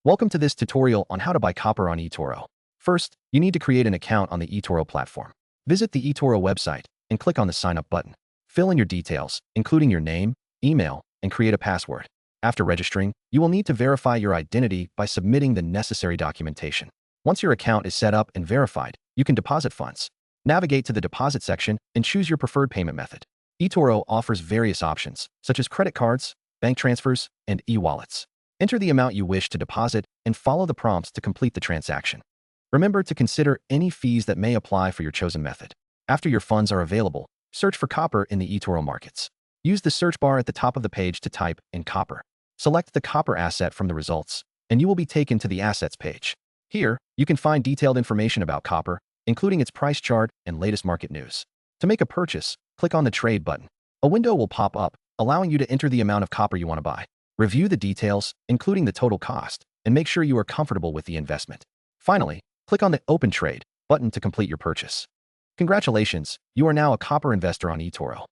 Welcome to this tutorial on how to buy copper on eToro. First, you need to create an account on the eToro platform. Visit the eToro website and click on the Sign Up button. Fill in your details, including your name, email, and create a password. After registering, you will need to verify your identity by submitting the necessary documentation. Once your account is set up and verified, you can deposit funds. Navigate to the deposit section and choose your preferred payment method. eToro offers various options, such as credit cards, bank transfers, and e-wallets. Enter the amount you wish to deposit and follow the prompts to complete the transaction. Remember to consider any fees that may apply for your chosen method. After your funds are available, search for copper in the eToro markets. Use the search bar at the top of the page to type in copper. Select the copper asset from the results, and you will be taken to the assets page. Here, you can find detailed information about copper, including its price chart and latest market news. To make a purchase, click on the Trade button. A window will pop up, allowing you to enter the amount of copper you want to buy. Review the details, including the total cost, and make sure you are comfortable with the investment. Finally, click on the Open Trade button to complete your purchase. Congratulations, you are now a copper investor on eToro.